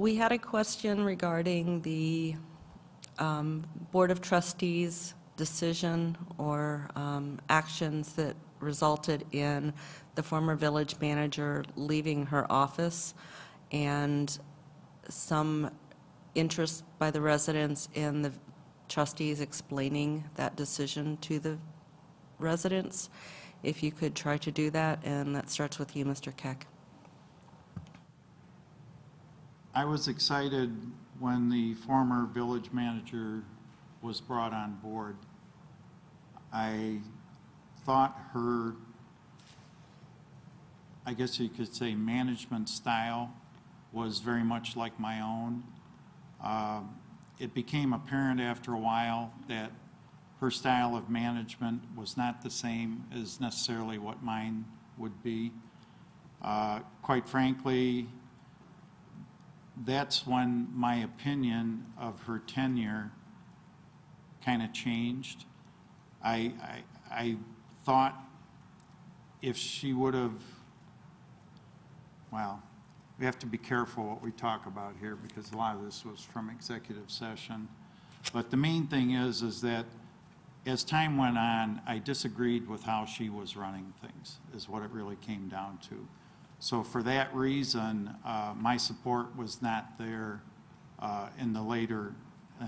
We had a question regarding the Board of Trustees decision or actions that resulted in the former village manager leaving her office, and some interest by the residents in the trustees explaining that decision to the residents. If you could try to do that, and that starts with you, Mr. Keck. I was excited when the former village manager was brought on board. I thought her, I guess you could say, management style was very much like my own. It became apparent after a while that her style of management was not the same as necessarily what mine would be. Quite frankly, that's when my opinion of her tenure kind of changed. I thought if she would have, well, we have to be careful what we talk about here because a lot of this was from executive session. But the main thing is that as time went on, I disagreed with how she was running things, is what it really came down to. So for that reason, my support was not there in the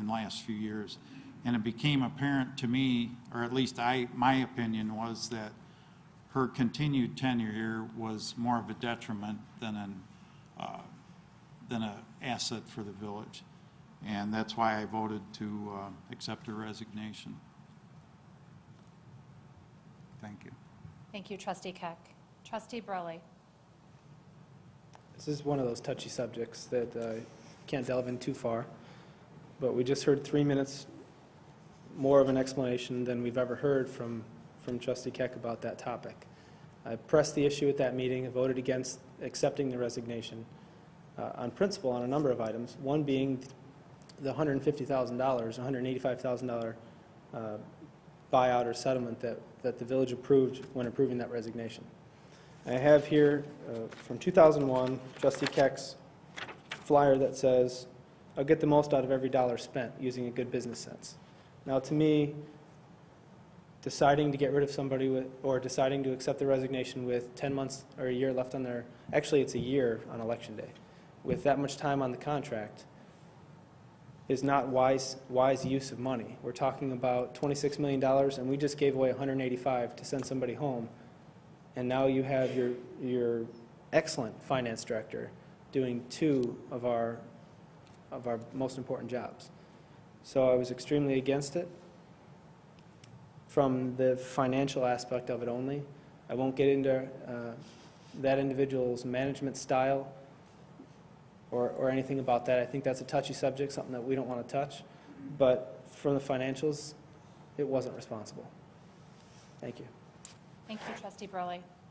last few years. And it became apparent to me, or at least my opinion was that her continued tenure here was more of a detriment than an asset for the village. And that's why I voted to accept her resignation. Thank you. Thank you, Trustee Keck. Trustee Burley. This is one of those touchy subjects that can't delve in too far, but we just heard 3 minutes more of an explanation than we've ever heard from Trustee Keck about that topic. I pressed the issue at that meeting and voted against accepting the resignation on principle on a number of items, one being the $150,000, $185,000 buyout or settlement that the village approved when approving that resignation. I have here from 2001, Trustee Keck's flyer that says, "I'll get the most out of every dollar spent using a good business sense." Now, to me, deciding to get rid of somebody or deciding to accept the resignation with 10 months or a year left on their, actually it's a year on election day, with that much time on the contract, is not wise use of money. We're talking about $26 million, and we just gave away $185 to send somebody home. And now you have your excellent finance director doing two of our most important jobs. So I was extremely against it from the financial aspect of it only. I won't get into that individual's management style or anything about that. I think that's a touchy subject, something that we don't want to touch. But from the financials, it wasn't responsible. Thank you. Thank you, Trustee Burley.